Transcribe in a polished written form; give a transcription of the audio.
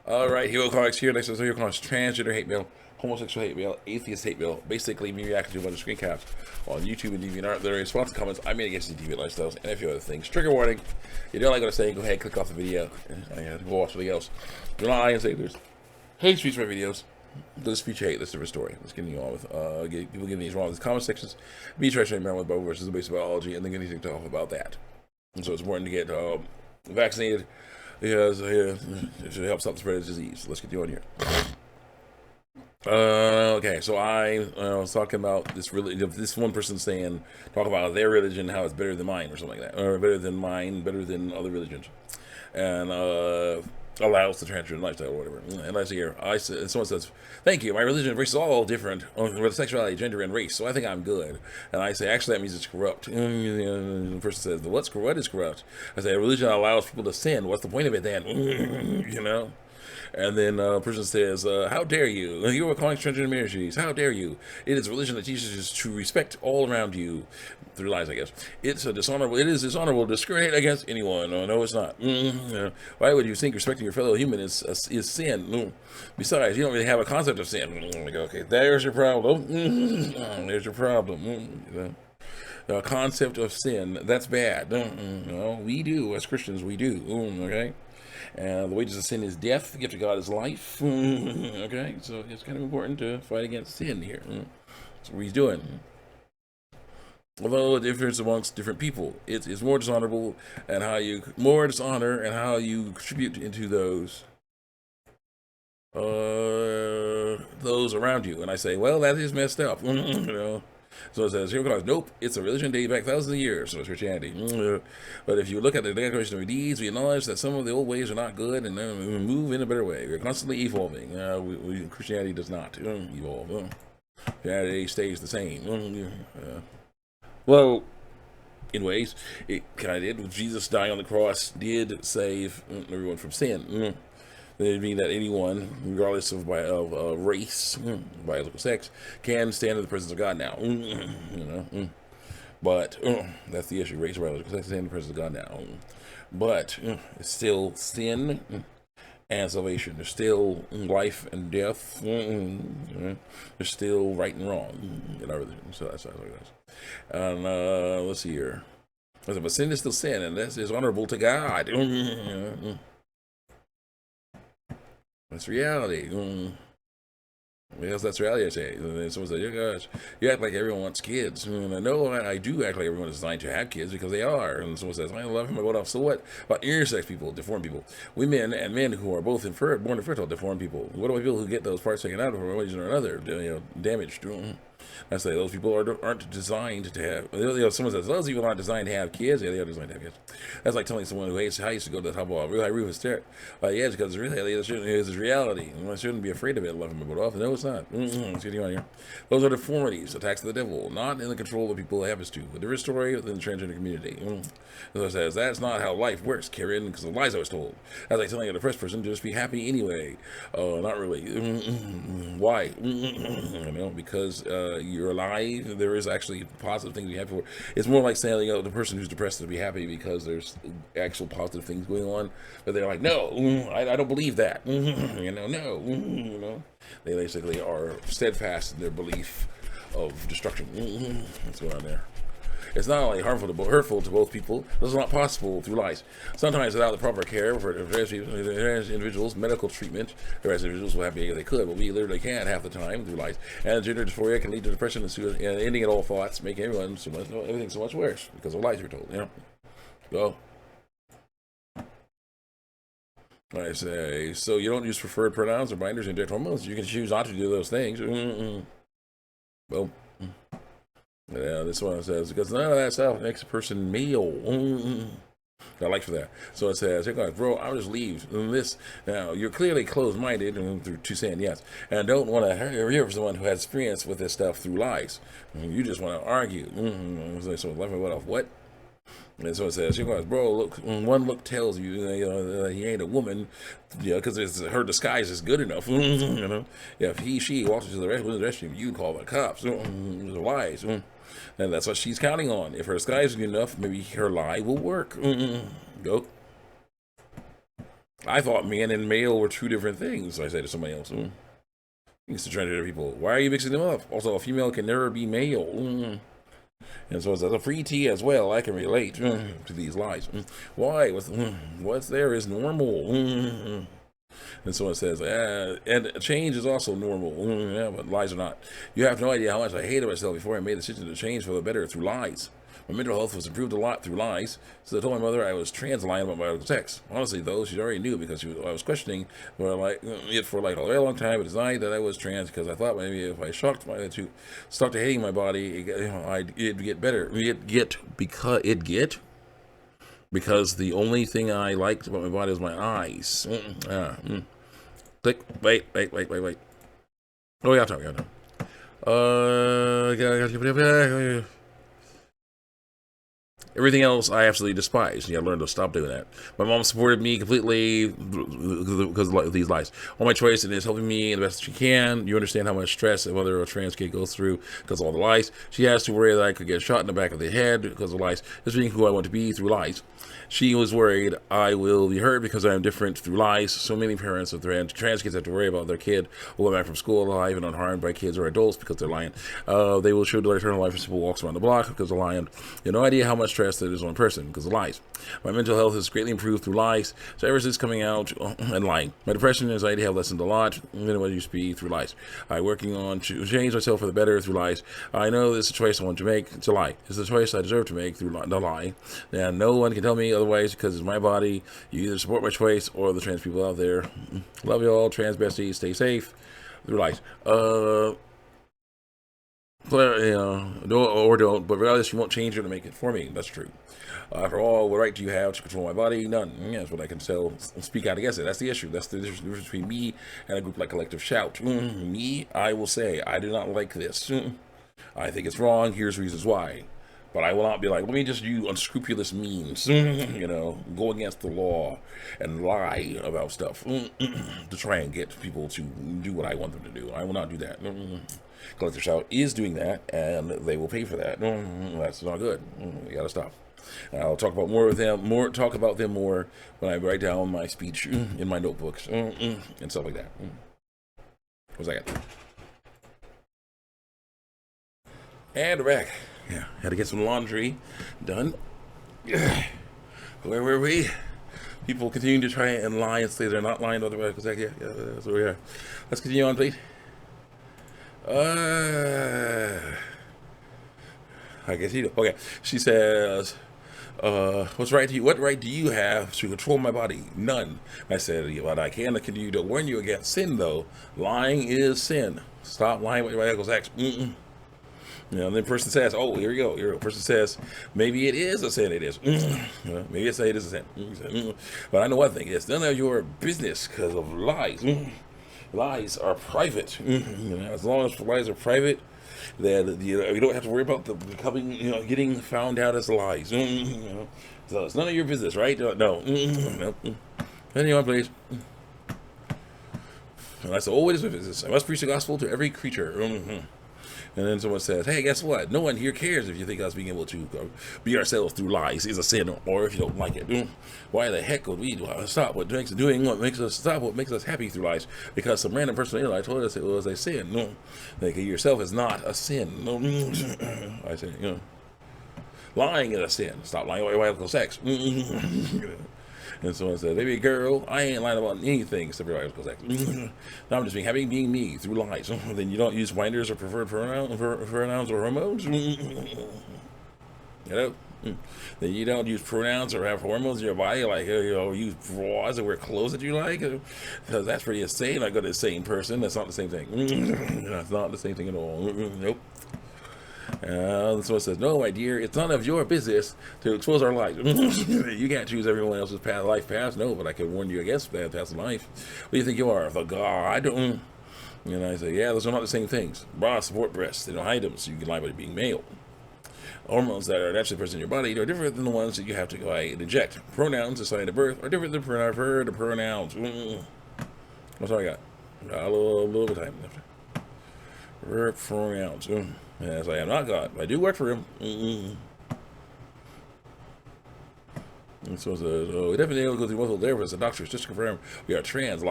All right, Hero Comics here. Next episode, Hero Comics transgender hate mail, homosexual hate mail, atheist hate mail. Basically, me reacting to a bunch of screen caps on YouTube and DeviantArt. There are response comments I made against the deviant lifestyles and a few other things. Trigger warning. If you don't like what I'm saying, go ahead, click off the video, and go watch something else. Do not lie and say there's hate speech for my videos. This speech hate, that's a different story. Let's continue on with people getting these wrong in the comment sections. Me trying to remember about versus the basic biology, and then getting to talk about that. And so it's important to get vaccinated. Because it should help stop the spread of disease. Let's continue on here. Okay, so I was talking about this this one person saying, talk about their religion, how it's better than mine or something like that, or better than mine, better than other religions, and allows the transgender lifestyle or whatever. And I see here, someone says, thank you, my religion and race is all different with sexuality, gender, and race, so I think I'm good. And I say, actually, that means it's corrupt. And the person says, what is corrupt? I say, religion allows people to sin. What's the point of it then? You know? And then a person says, how dare you? You are calling transgender marriages. How dare you? It is a religion that teaches us to respect all around you. Through lies, I guess. It is dishonorable to discriminate against anyone. Oh, no, it's not. Why would you think respecting your fellow human is sin? Besides, you don't really have a concept of sin. Okay, there's your problem. There's your problem. The concept of sin, that's bad. No, we do, as Christians, we do. Okay? And the wages of sin is death, the gift of God is life. Okay, so it's kind of important to fight against sin here. That's what he's doing. Although the difference amongst different people, it's more dishonorable, and more dishonor, and how you contribute into those around you. And I say, well, that is messed up. You know. So it says, here goes, nope, it's a religion dating back thousands of years, so it's Christianity. But if you look at the declaration of deeds, we acknowledge that some of the old ways are not good, and then we move in a better way. We're constantly evolving. Christianity does not evolve. Christianity stays the same. Well, in ways, it kind of did. Jesus dying on the cross did save everyone from sin. It means that anyone, regardless of race, biological sex, can stand in the presence of God now. But that's the issue: race, biological sex, stand in the presence of God now. But it's still sin and salvation. There's still life and death. There's still right and wrong in our religion. So that's how it is. And let's see here. But sin is still sin, and this is honorable to God. That's reality. Yes, that's reality, I say. And then someone said, yeah, gosh, you act like everyone wants kids. And I know I do act like everyone is designed to have kids because they are. And someone says, I love him, I go off. So what about intersex people, deformed people? Women and men who are both born infertile, deformed people. What about people who get those parts taken out of one reason or another, damaged? I say those people aren't designed to have. Someone says those people aren't designed to have kids. Yeah, they are designed to have kids. That's like telling someone who hates how used to go to the top of a really high roof and stare at the edge because it's reality. I shouldn't be afraid of it. Love him and go off. No, it's not. Let's get you on here. Those are deformities, attacks of the devil, not in the control of the people it happens to. A different story within the transgender community. As I says, that's not how life works, Karen, because the lies I was told. As like telling a depressed person to just be happy anyway. Not really. Why? Because you're alive. There is actually positive things you have for. It's more like saying, the person who's depressed to be happy because there's actual positive things going on. But they're like, no, I don't believe that. No. They basically are steadfast in their belief of destruction. What's going on there? It's not only hurtful to both people, this is not possible through lies. Sometimes without the proper care for trans individuals, medical treatment, the rest individuals will have if they could, but we literally can't half the time through lies. And gender dysphoria can lead to depression and suicide, and ending at all thoughts, making everything so much worse because of lies you're told. So I say, so you don't use preferred pronouns or binders and hormones. You can choose not to do those things. Well. Yeah, this one says, because none of that stuff makes a person male. I like for that. So it says, hey guys, bro, I'll just leave this. Now, you're clearly closed-minded to saying yes, and don't want to hear from someone who has experience with this stuff through lies. You just want to argue. So let me what? And so it says, you guys, bro, look, one look tells you, he ain't a woman, because her disguise is good enough. If she walks into the restroom, you call the cops. Those are lies. And that's what she's counting on. If her disguise is good enough, maybe her lie will work. Go. I thought man and male were two different things. I said to somebody else. Used to transgender people. Why are you mixing them up? Also, a female can never be male. And so, as a free T as well, I can relate to these lies. Why? What's there is normal. And someone says, and change is also normal. Yeah, but lies are not. You have no idea how much I hated myself before I made the decision to change for the better through lies. My mental health was improved a lot through lies, so I told my mother I was trans, lying about my medical sex. Honestly, though, she already knew because I was questioning it for like a very long time. But denied that I was trans because I thought maybe if I stuck to hating my body, it'd get better. Because the only thing I liked about my body was my eyes. Click. Wait. Oh, yeah, time. Everything else I absolutely despise. You gotta learn to stop doing that. My mom supported me completely because of these lies. All my choice and is helping me the best she can. You understand how much stress a mother of a trans kid goes through because of all the lies. She has to worry that I could get shot in the back of the head because of lies. Just being who I want to be through lies. She was worried I will be hurt because I am different through lies. So many parents of trans kids have to worry about their kid going back from school alive and unharmed by kids or adults because they're lying. They will show their eternal life as simple walks around the block because they're lying. You have no idea how much stress that is on a person because of lies. My mental health has greatly improved through lies. So ever since coming out and lying, my depression and anxiety have lessened a lot than what it used to be through lies. I'm working on to change myself for the better through lies. I know this is a choice I want to make to lie. It's a choice I deserve to make through the lie. And no one can tell me otherwise because it's my body. You either support my choice or the trans people out there. Love you all, trans besties. Stay safe. Through lies. Don't, but regardless, you won't change it to make it for me. That's true. After all, what right do you have to control my body? None. Yeah, that's what I can speak out against it. That's the issue. That's the difference between me and a group like Collective Shout. Me, I will say, I do not like this. I think it's wrong. Here's reasons why. But I will not be like, let me just use unscrupulous means, go against the law and lie about stuff to try and get people to do what I want them to do. I will not do that. Collective Shout is doing that, and they will pay for that. That's not good. We gotta stop. I'll talk about them more when I write down my speech in my notebooks and stuff like that. What's that? And we're back. Yeah, had to get some laundry done. Where were we? People continue to try and lie and say they're not lying about the medical sex. Yeah, that's where we are. Let's continue on, please. I guess you know. Okay. She says, what right do you have to control my body? None. I said, but I can continue to warn you against sin, though. Lying is sin. Stop lying about your medical sex. And then the person says, oh, here we go. The person says, maybe it is a sin. It is. Maybe it is a sin. But I know one thing. It's none of your business because of lies. Lies are private. As long as lies are private, then you don't have to worry about the getting found out as lies. So it's none of your business, right? No. Anyone, please. And that's always my business. I must preach the gospel to every creature. And then someone says, hey, guess what? No one here cares if you think us being able to be ourselves through lies is a sin, or if you don't like it. Why the heck would we stop what makes us happy through lies? Because some random person in told us it was a sin. No, like yourself is not a sin. No, I say, lying is a sin. Stop lying about your biological sex. And someone said, baby girl, I ain't lying about anything except for biological sex. No, I'm just being happy being me through lies. Then you don't use binders or preferred pronouns or hormones. Then you don't use pronouns or have hormones in your body, like use bras or wear clothes that you like, because that's pretty insane. I go to the same person. That's not the same thing. That's not the same thing at all. Nope. Someone says, no, my dear, it's none of your business to expose our lives. You can't choose everyone else's life path. No, but I can warn you against bad paths in life. What do you think you are, the God? And I say, yeah, those are not the same things. Bras support breasts. They don't hide them, so you can lie about being male. Hormones that are naturally present in your body are different than the ones that you have to go and inject. Pronouns assigned at birth are different than pronouns. That's all I got. Got a little bit of time left. Pronouns. Yes, I am not God. I do work for him. And so we definitely need to go to multiple therapists and doctors just to confirm we are trans.